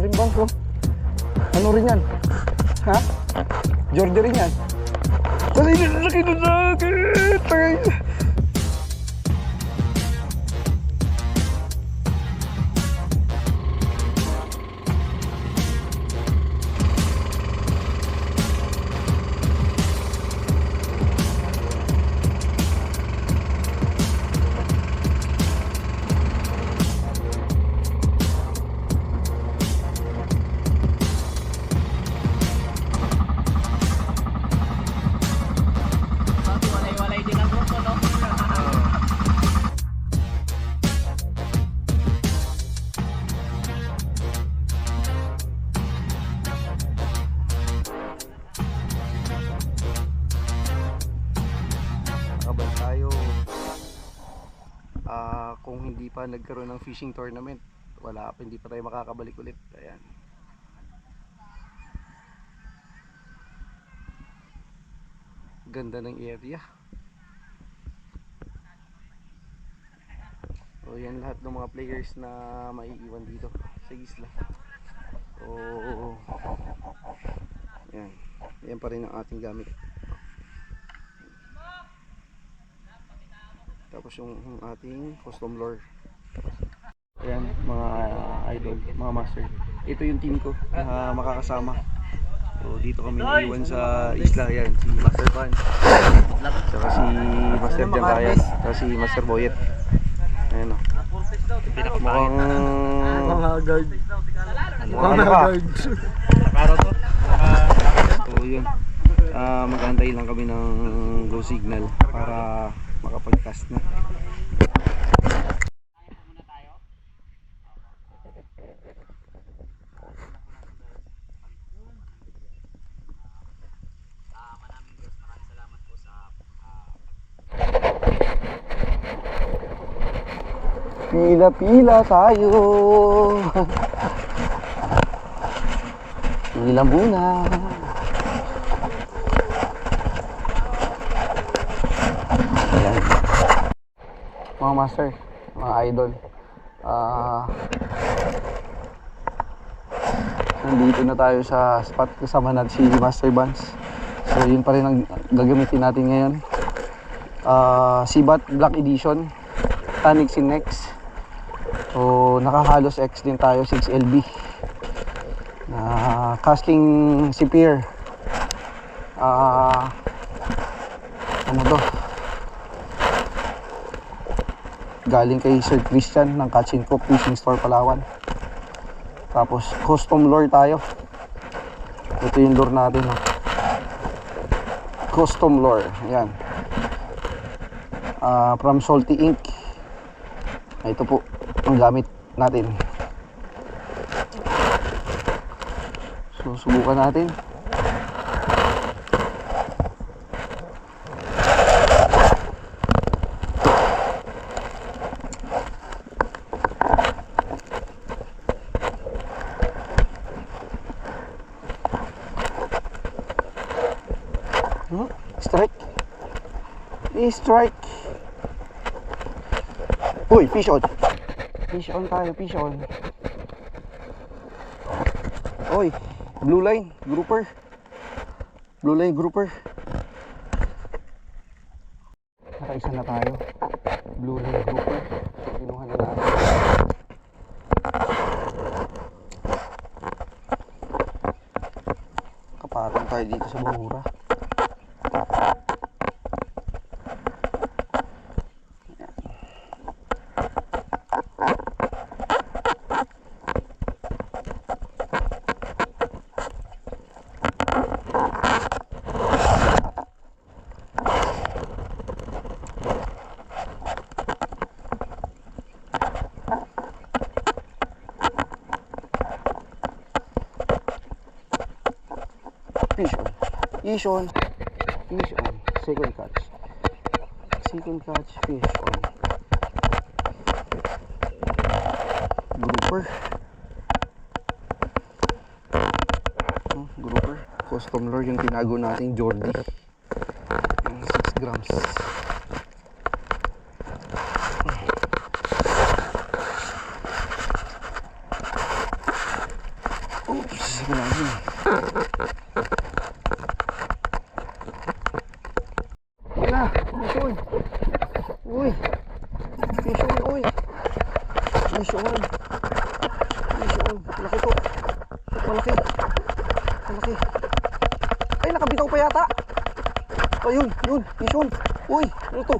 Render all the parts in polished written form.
rin bangko. Ano rin yan? Ha? Jordi rin yan? Kasi laki na sakit. Kung hindi pa nagkaroon ng fishing tournament, hindi pa tayo makakabalik ulit. Ayan. Ganda ng area. So yan lahat ng mga players na maiiwan dito sa isla. So yan pa rin ang ating gamit. Tapos yung ating custom lure. Ayan mga idol, mga master. Ito yung team ko na makakasama. So dito kami naiwan sa isla. Ayan, si Master Van, saka si Master Jangkayan, saka si Master Boyet. Ayan o. Mukhang mga guard. Mukhang guard. So yun, mag-aantay lang kami ng go signal para makapag-cast na. Pila-pila tayo. Pila muna. Ayan. Mga master, mga idol, nandito na tayo sa spot kasama natin si Master Vance. So yun pa rin ang gagamitin natin ngayon. Sibat Black Edition, Tanix in X. So nakahalos X din tayo, 6LB. Casting si Pier. Ano to? Galing kay Sir Christian ng Catch and Cook Fishing Store Palawan. Tapos custom lure tayo. Ito yung lure natin, no? Custom lure, ayan. From Salty Inc. Ito po ang gamit natin. So subukan natin. Strike. Uy, fish on. Fish on tayo, fish on. Uy, blue line grouper. Blue line grouper. Nakaisa na tayo. Blue line grouper. So, kinuha na natin. Kapatong tayo dito sa bahura. Fish on. Fish on. Second catch. Second catch. Fish on. Grouper. Grouper. Custom lure yung tinago nating Jordi. 6 grams. Nice one. Nice one. Malaki to. Malaki. Malaki. Ay, nakabitaw pa yata. Ayun, yun. Nice one. Uy, ano to?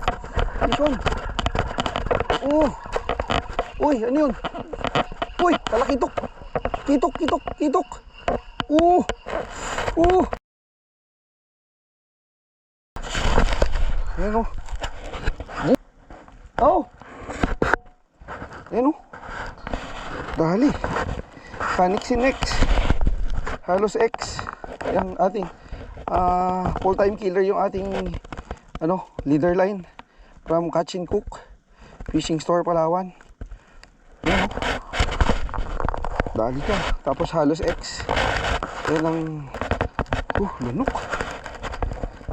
Nice one. Oh. Uy, ano yun? Uy, tala kitok. Kitok, kitok, kitok. Ayan o. Oh. Ayan o. Dali. Panic-Sin X. Halos X. Yung ating full-time killer, yung ating leader line from Catch and Cook Fishing Store, Palawan. Ayan o. Dali ka. Tapos halos X. Ayan ang lunok.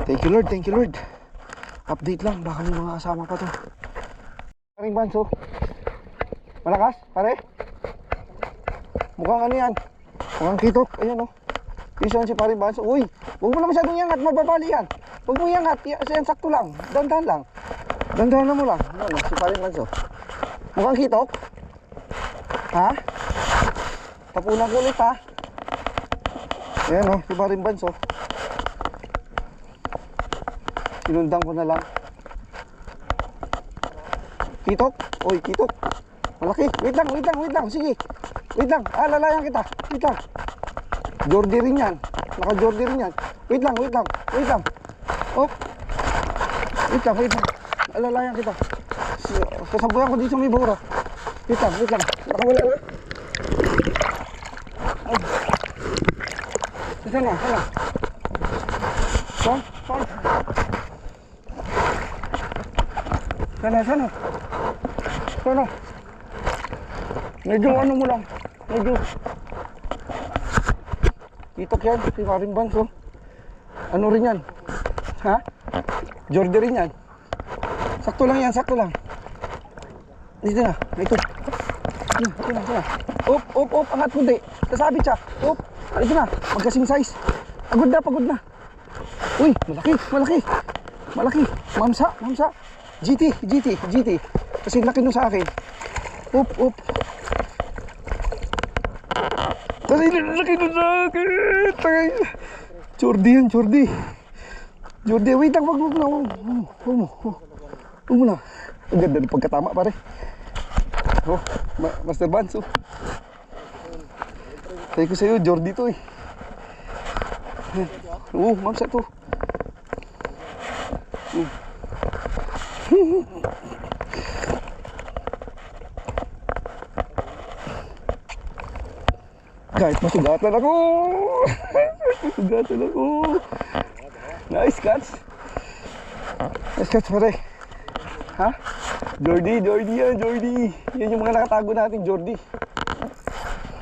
Thank you Lord, thank you Lord. Update lang, baka may mga kasama pa to. Paring Banso. Malakas, pare. Mukhang ano yan. Mukhang kitok. Ayan o. Isan si Paring Banso. Uy, huwag mo na masyadong iangat, mababali yan. Huwag mo iangat, yan sakto lang. Dandan lang. Dandan na mo lang. Ano, si Paring Banso. Mukhang kitok. Ha? Tapunan ko ulit ha. Ayan o, si Paring Banso. Sinundan ko na lang. Kitok? Oy, kitok. Malaki. Wait lang. Sige. Wait lang. Lalayan kita. Wait lang. Jordi rin yan. Naka-Jordi rin yan. Wait lang. Oh. Wait lang. Lalayan kita. Sasabuyan ko dito sa may bura. Wait lang. Nakawala na. Oh. Sana. Son. Sana. Medyo ano mo lang. Medyo. Kitok yan. Si Paring Banso. Ano rin yan? Ha? Jordi rin yan. Sakto lang. Dito na. Ito. Ito na. Op. Angat kundi. Kasabit siya. Op. Ito na. Magkasing size. Pagod na. Uy, malaki. Mamsa. GT. Kasi laki nun sa akin. Up. Kasi laki nun sa akin. Jordi. Wait lang, wag mo na. Ang ganda ng pagkatama, pare. Oh, Master Banso. Sabi ko sa'yo, Jordi to eh. Mamsa to. Kahit masugatan ako. Nice catch pare. Ha? Jordi yan. Yan yung mga nakatago natin, Jordi.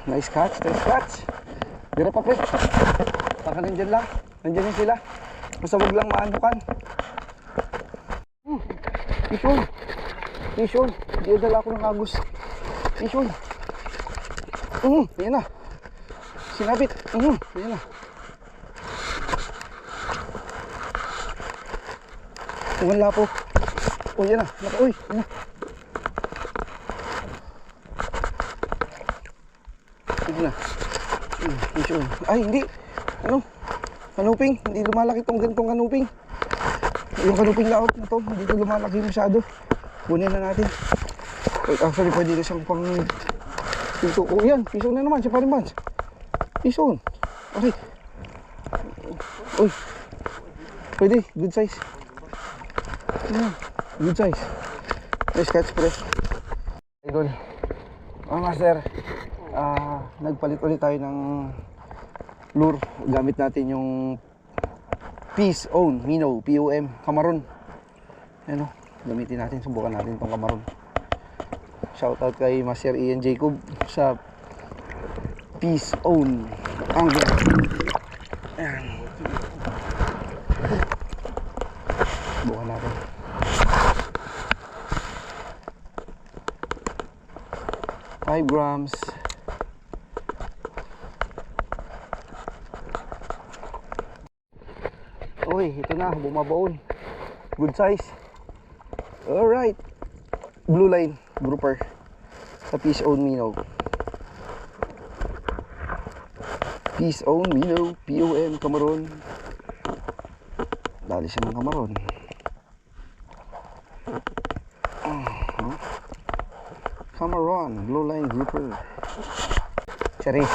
Nice catch. Dira pa pre. Baka nandyan lang sila. Basta wag lang maanukan. Fishon. Di dala ako ng agos. Fishon. Yan na. Sinabit. Yan na. Wala po. Yan na. Uy, yan na. Ito na. Fishon. Ay, hindi. Kanuping. Hindi lumalaki tong ganitong kanuping. Yung kanuping laot na to, hindi ito lumalaki masyado. Kunin na natin. Actually, pwede na siyang pang piso. Yan, piso na naman, siya pa rin man. Piso. Okay. Uy. Pwede, good size. Good size. Nice catch, pre. Idol. Master, nagpalit ulit tayo ng lure. Gamit natin yung Peace Own Minnow POM Camaron. Ano, gamitin natin, subukan natin itong Camaron. Shoutout kay Master Ian Jacob sa Peace Own Angler. Ayan. Subukan natin. Five grams. Uy, ito na, bumabaon. Good size. Alright. Blue line grouper. Sa Peace Own Minnow. Peace Own Minnow, POM, Kamaron. Dali siya ng Kamaron. Kamaron, Blue Line Grouper. Sorry.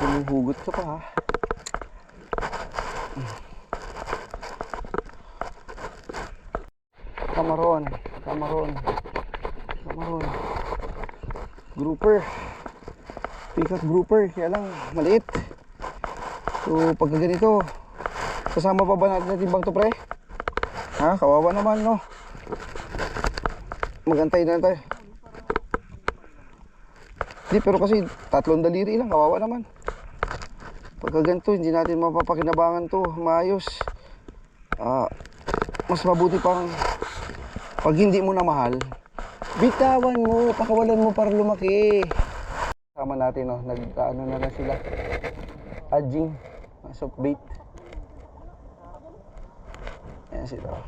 Humuhugot ka pa ha. Kamaron, Kamaron, Kamaron. Grouper. Pikat grouper, kaya lang maliit. So pagka ganito, kasama pa ba natin timbang to pre? Ha, kawawa naman no. Magantay na tayo. Di, pero kasi 3 daliri lang, kawawa naman. Pagka ganito, hindi natin mapapakinabangan to, maayos. Mas mabuti pang pag hindi mo na mahal, bitawan mo, pakawalan mo para lumaki. Sama natin, no, nag-ano na sila. Adjing, soft bait. Ayan sila.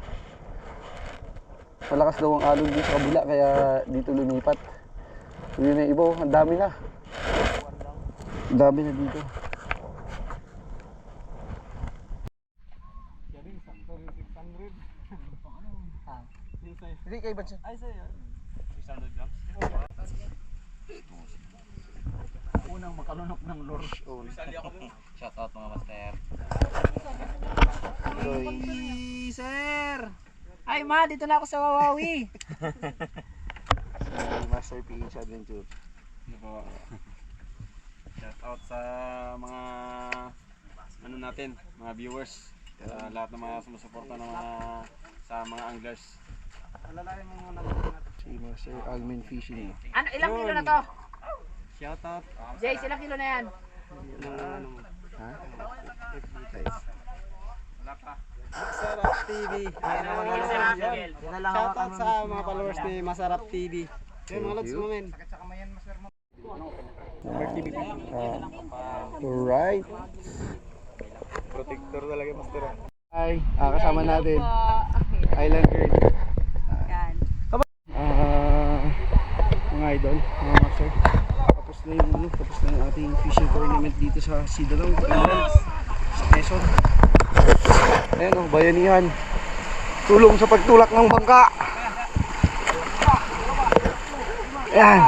Malakas daw ang alon dito sa kabila, kaya dito lumipat. Yun na iba, ang dami na. Ang dami na dito. Hindi kayo ba siya? Ay, sa'yo. 600 grams? Unang makalunok ng lure. Shoutout mga master. Sir! Ay ma, dito na ako sa Wawawi. Master PH Adventure. Shoutout sa mga ano natin, mga viewers. Sa lahat ng mga sumusuporta ng mga sa mga anglers. Alalayan mo muna. Si Master Almen Fishing. Ano, ilang kilo na to? Shoutout. Jace, ilang kilo na yan? Ha? Masarap TV. Shoutout sa mga followers ni Masarap TV. Yung mga lods mo men. Alright. Protector talaga master. Hi, kasama natin. Island Girl. Yan. Mga idol, mga master. Tapos na yung tapos na yung ating fishing tournament dito sa Sidanong, sa Quezon. Ayan o, bayanihan. Tulong sa pagtulak ng bangka. Ayan.